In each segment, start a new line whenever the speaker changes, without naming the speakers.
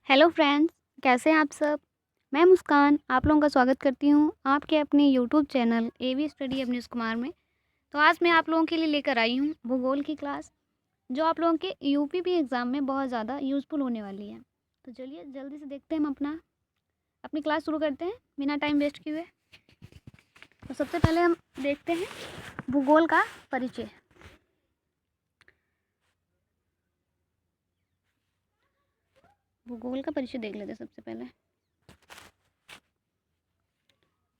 Hello friends, कैसे हैं आप सब। मैं मुस्कान आप लोगों का स्वागत करती हूँ आपके अपने YouTube channel AV study Avnish Kumar में। तो आज मैं आप लोगों के लिए लेकर आई हूँ भूगोल की क्लास, जो आप लोगों के यूपीपी एग्ज़ाम में बहुत ज़्यादा यूज़फुल होने वाली है। तो चलिए जल्दी से देखते हैं, हम अपनी क्लास शुरू करते हैं बिना टाइम वेस्ट किए। तो सबसे पहले हम देखते हैं भूगोल का परिचय। भूगोल का परिचय देख लेते हैं सबसे पहले।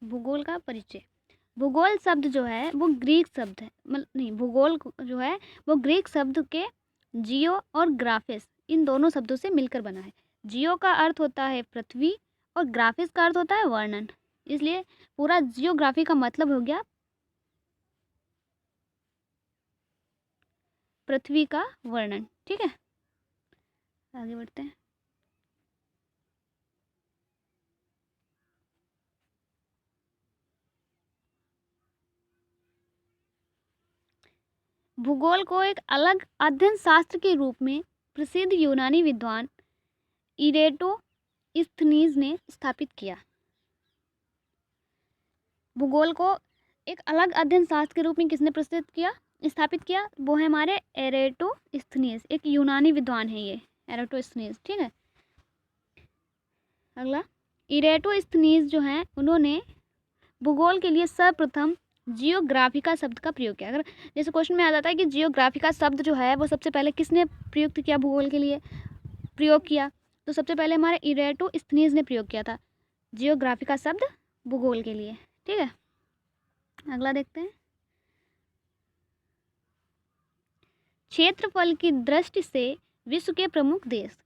भूगोल का परिचय। भूगोल शब्द जो है वो ग्रीक शब्द है, मतलब नहीं, भूगोल जो है वो ग्रीक शब्द के जियो और ग्राफिस इन दोनों शब्दों से मिलकर बना है। जियो का अर्थ होता है पृथ्वी और ग्राफिस का अर्थ होता है वर्णन। इसलिए पूरा जियोग्राफी का मतलब हो गया पृथ्वी का वर्णन। ठीक है, आगे बढ़ते हैं। भूगोल को एक अलग अध्ययन शास्त्र के रूप में प्रसिद्ध यूनानी विद्वान इरेटोस्थनीज ने स्थापित किया। भूगोल को एक अलग अध्ययन शास्त्र के रूप में किसने प्रस्तुत किया, स्थापित किया? वो है हमारे एरेटोस्थनीज, एक यूनानी विद्वान है ये एरेटोस्थनीज। ठीक है, अगला इरेटोस्थनीज जो हैं उन्होंने भूगोल के लिए सर्वप्रथम जियोग्राफिका शब्द का प्रयोग किया। अगर जैसे क्वेश्चन में आ जाता है कि जियोग्राफिका शब्द जो है वो सबसे पहले किसने प्रयुक्त किया, भूगोल के लिए प्रयोग किया, तो सबसे पहले हमारे इरेटोस्थनीज ने प्रयोग किया था जियोग्राफिका शब्द भूगोल के लिए। ठीक है, अगला देखते हैं। क्षेत्रफल की दृष्टि से विश्व के प्रमुख देश।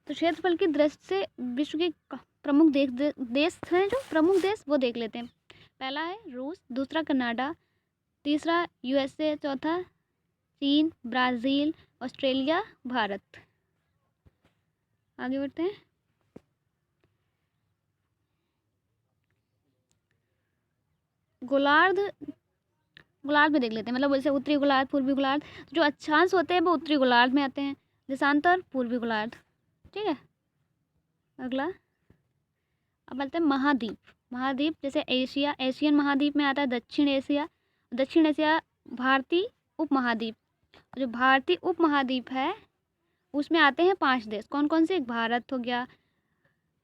तो क्षेत्रफल की दृष्टि से विश्व के प्रमुख देश हैं, जो प्रमुख देश वो देख लेते हैं। पहला है रूस, दूसरा कनाडा, तीसरा यूएसए, चौथा चीन, ब्राज़ील, ऑस्ट्रेलिया, भारत। आगे बढ़ते हैं। गोलार्ध, गोलार्ध में देख लेते हैं, मतलब जैसे उत्तरी गोलार्ध, पूर्वी गोलार्ध। जो अक्षांश होते हैं वो उत्तरी गोलार्ध में आते हैं, देशांतर पूर्वी गोलार्ध। ठीक है, अगला अब बोलते हैं महाद्वीप। महाद्वीप जैसे एशिया, एशियन महाद्वीप में आता है दक्षिण एशिया। दक्षिण एशिया भारतीय उपमहाद्वीप। जो भारतीय उपमहाद्वीप है उसमें आते हैं 5 देश। कौन कौन से? भारत हो गया,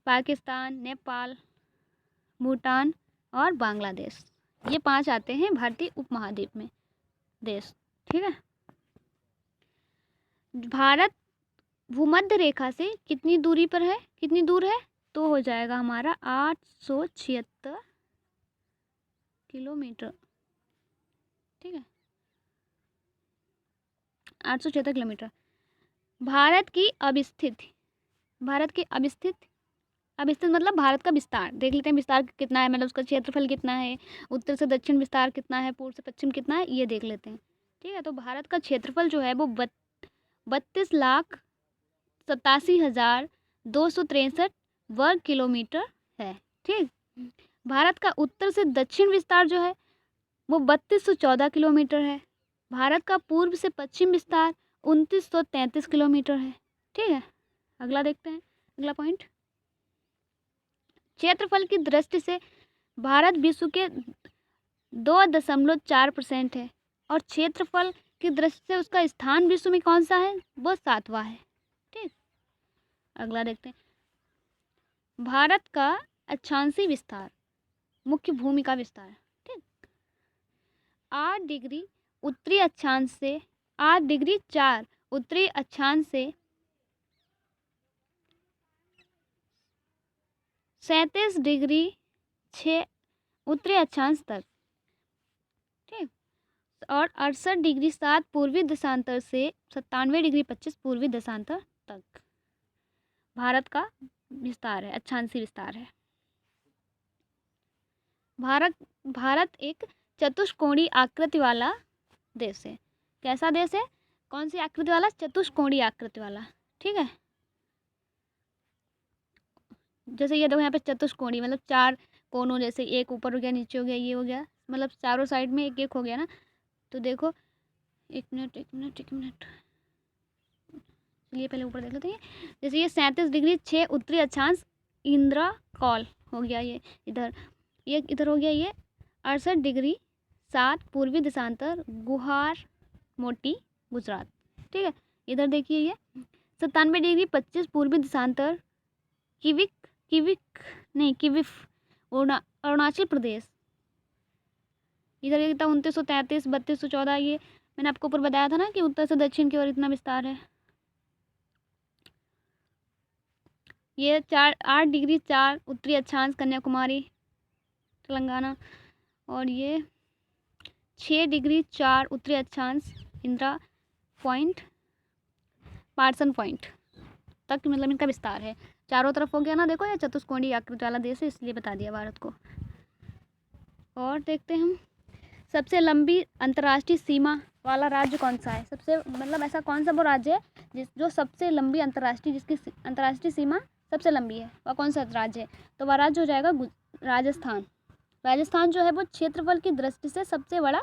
पाकिस्तान, नेपाल, भूटान और बांग्लादेश। ये 5 आते हैं भारतीय उपमहाद्वीप में देश। ठीक है, भारत भूमध्य रेखा से कितनी दूरी पर है, कितनी दूर है? तो हो जाएगा हमारा 876 किलोमीटर। ठीक है, 876 किलोमीटर। भारत की अवस्थिति, भारत की अवस्थिति, अवस्थित मतलब भारत का विस्तार देख लेते हैं। विस्तार कितना है, मतलब उसका क्षेत्रफल कितना है, उत्तर से दक्षिण विस्तार कितना है, पूर्व से पश्चिम कितना है, ये देख लेते हैं। ठीक है, तो भारत का क्षेत्रफल जो है वो 32,87,263 वर्ग किलोमीटर है। ठीक, भारत का उत्तर से दक्षिण विस्तार जो है वो 3214 किलोमीटर है। भारत का पूर्व से पश्चिम विस्तार 2933 किलोमीटर है। ठीक है, अगला देखते हैं, अगला पॉइंट। क्षेत्रफल की दृष्टि से भारत विश्व के 2.4% है, और क्षेत्रफल की दृष्टि से उसका स्थान विश्व में कौन सा है? वो 7वां है। ठीक, अगला देखते हैं। भारत का अक्षांशीय विस्तार, मुख्य भूमि का विस्तार। ठीक, 8 डिग्री उत्तरी अक्षांश से 8 डिग्री 4 उत्तरी अक्षांश से 37 डिग्री 6 उत्तरी अक्षांश तक। ठीक, और 68 डिग्री 7 पूर्वी देशांतर से 97 डिग्री 25 पूर्वी देशांतर तक भारत का विस्तार है, अक्षांशीय विस्तार है। भारत भारत एक चतुष्कोणीय आकृति वाला देश है। कैसा देश है? कौन सी आकृति वाला? चतुष्कोणीय आकृति वाला। ठीक है, जैसे ये देखो यहाँ पे चतुष्कोणीय मतलब 4 कोनों, जैसे एक ऊपर हो गया, नीचे हो गया, ये हो गया, मतलब चारों साइड में एक एक हो गया ना। तो देखो, एक मिनट एक मिनट एक मिनट, चलिए पहले ऊपर देख लेते हैं। जैसे ये 37°6 उत्तरी अक्षांश इंद्रकौल हो गया, ये इधर हो गया ये 68°7 पूर्वी देशांतर गुहार मोटी गुजरात। ठीक है, इधर देखिए ये 97°25 पूर्वी देशांतर किविफ अरुणाचल प्रदेश। इधर ये था 2933 3214। ये मैंने आपको ऊपर बताया था ना कि उत्तर से दक्षिण की ओर इतना विस्तार है। ये 8°4 उत्तरी अक्षांश कन्याकुमारी तेलंगाना, और ये 6°4 उत्तरी अक्षांश इंदिरा पॉइंट पार्सन पॉइंट तक मतलब इनका विस्तार है। चारों तरफ हो गया ना, देखो ये चतुष्कोणीय आकृति वाला देश है, इसलिए बता दिया भारत को। और देखते हैं हम, सबसे लंबी अंतर्राष्ट्रीय सीमा वाला राज्य कौन सा है? सबसे मतलब ऐसा कौन सा वो राज्य है जो सबसे लंबी जिसकी अंतर्राष्ट्रीय सीमा सबसे लंबी है, वह कौन सा राज्य है? तो वह राज्य हो जाएगा राजस्थान। राजस्थान जो है वो क्षेत्रफल की दृष्टि से सबसे बड़ा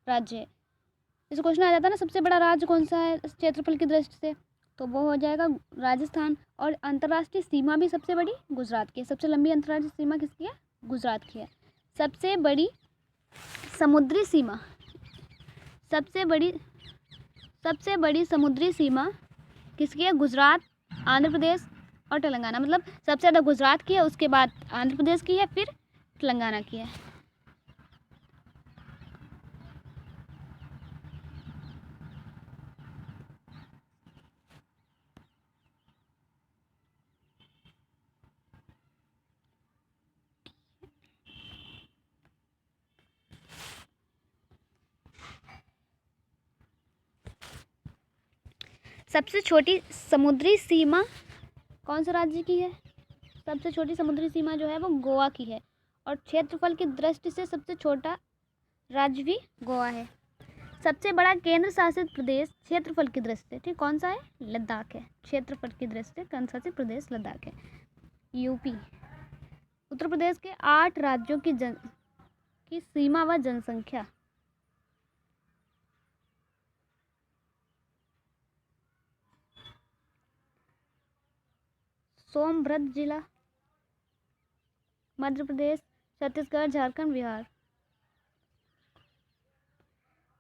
राज्य है। जैसे क्वेश्चन आ जाता है ना, सबसे बड़ा राज्य कौन सा है क्षेत्रफल की दृष्टि से, तो वो हो जाएगा राजस्थान। और अंतर्राष्ट्रीय सीमा भी सबसे बड़ी गुजरात की है। सबसे लंबी अंतर्राष्ट्रीय सीमा किसकी है? गुजरात की है। सबसे बड़ी समुद्री सीमा समुद्री सीमा किसकी है? गुजरात, आंध्र प्रदेश और तेलंगाना। मतलब सबसे ज़्यादा गुजरात की है, उसके बाद आंध्र प्रदेश की है, फिर तेलंगाना की है। सबसे छोटी समुद्री सीमा कौन से राज्य की है? सबसे छोटी समुद्री सीमा जो है वो गोवा की है। और क्षेत्रफल की दृष्टि से सबसे छोटा राज्य भी गोवा है। सबसे बड़ा केंद्र शासित प्रदेश क्षेत्रफल की दृष्टि से, ठीक, कौन सा है? लद्दाख है। क्षेत्रफल की दृष्टि से केंद्र शासित प्रदेश लद्दाख है। यूपी। उत्तर प्रदेश के 8 राज्यों की सीमा व जनसंख्या। सोनभद्र जिला, मध्य प्रदेश, छत्तीसगढ़, झारखंड, बिहार।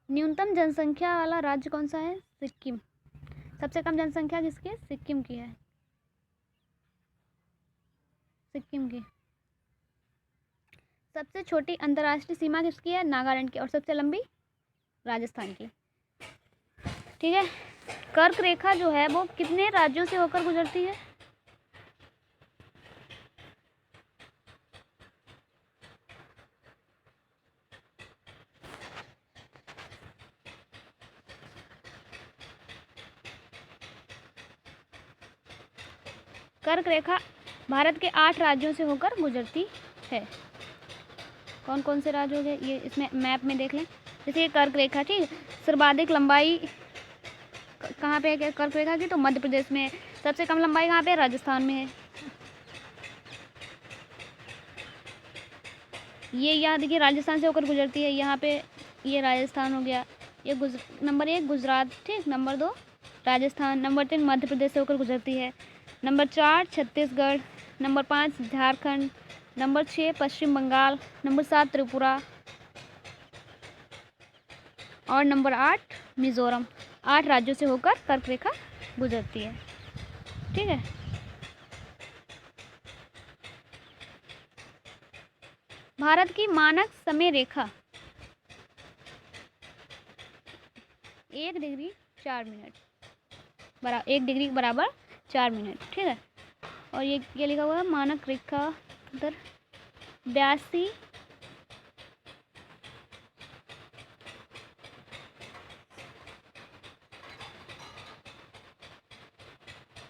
न्यूनतम जनसंख्या वाला राज्य कौन सा है? सिक्किम। सबसे कम जनसंख्या किसकी है? सिक्किम की है। सिक्किम की। सबसे छोटी अंतर्राष्ट्रीय सीमा किसकी है? नागालैंड की। और सबसे लंबी राजस्थान की। ठीक है, कर्क रेखा जो है वो कितने राज्यों से होकर गुजरती है? कर्क रेखा भारत के 8 राज्यों से होकर गुजरती है। कौन कौन से राज्य हो गए ये इसमें मैप में देख लें। जैसे ये कर्क रेखा, ठीक, सर्वाधिक लंबाई कहाँ पे है कर्क रेखा की? तो मध्य प्रदेश में है। सबसे कम लंबाई कहाँ पे है? राजस्थान में है। ये यहाँ देखिए राजस्थान से होकर गुजरती है, यहाँ पे ये राजस्थान हो गया। ये नंबर 1 गुजरात, ठीक, नंबर 2 राजस्थान, नंबर 3 मध्य प्रदेश से होकर गुजरती है, number 4 Chhattisgarh, number 5 Jharkhand, number 6 पश्चिम बंगाल, नंबर 7 त्रिपुरा और नंबर 8 मिजोरम। 8 राज्यों से होकर कर्क रेखा गुजरती है। ठीक है, भारत की मानक समय रेखा 1 डिग्री 4 मिनट 1 डिग्री बराबर 4 मिनट। ठीक है, और ये लिखा हुआ है मानक रेखा उधर 82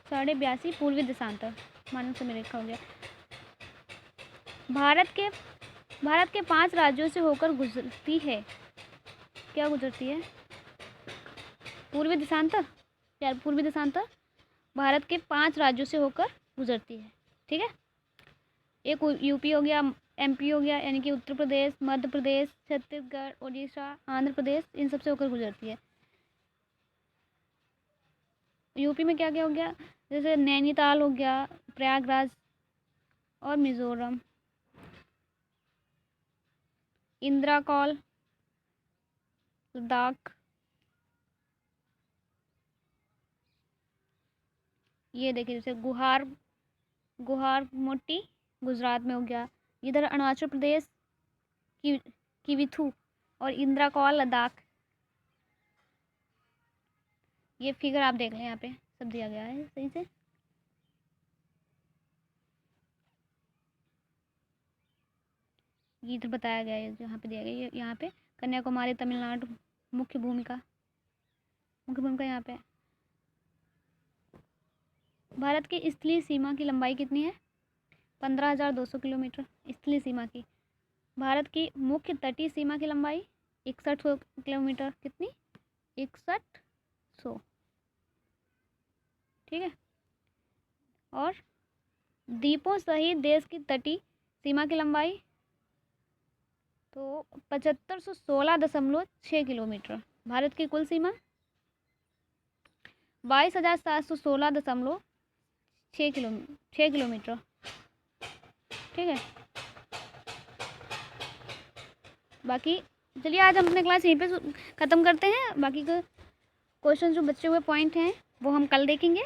82.5 पूर्वी देशांतर मानक समय रेखा हो गया। भारत के 5 राज्यों से होकर गुजरती है। क्या गुजरती है? पूर्वी देशांतर यार, पूर्वी देशांतर भारत के 5 राज्यों से होकर गुजरती है। ठीक है, एक यूपी हो गया, एमपी हो गया, यानी कि उत्तर प्रदेश, मध्य प्रदेश, छत्तीसगढ़, उड़ीसा, आंध्र प्रदेश, इन सब से होकर गुजरती है। यूपी में क्या क्या हो गया, जैसे नैनीताल हो गया, प्रयागराज और मिज़ोरम। इंद्राकौल, लद्दाख, ये देखिए जैसे गुहार, गुहार मोटी गुजरात में हो गया। इधर अरुणाचल प्रदेश की किविथू और इंद्राकौल लद्दाख। ये फिगर आप देख लें, यहाँ पे सब दिया गया है सही से। ये इधर बताया गया है, यहाँ पे दिया गया है, यहाँ पे कन्याकुमारी तमिलनाडु। मुख्य भूमिका यहाँ पे। भारत की स्थलीय सीमा की लंबाई कितनी है? 15,200 किलोमीटर स्थलीय सीमा की। भारत की मुख्य तटीय सीमा की लंबाई 6100 किलोमीटर। कितनी? 6100। ठीक है। और द्वीपों सहित देश की तटीय सीमा की लंबाई तो 7516.6 किलोमीटर। भारत की कुल सीमा 22,716.6 किलोमीटर। ठीक है। बाकी चलिए आज हम अपने क्लास यहीं पे ख़त्म करते हैं। बाकी के क्वेश्चन जो बचे हुए पॉइंट हैं वो हम कल देखेंगे।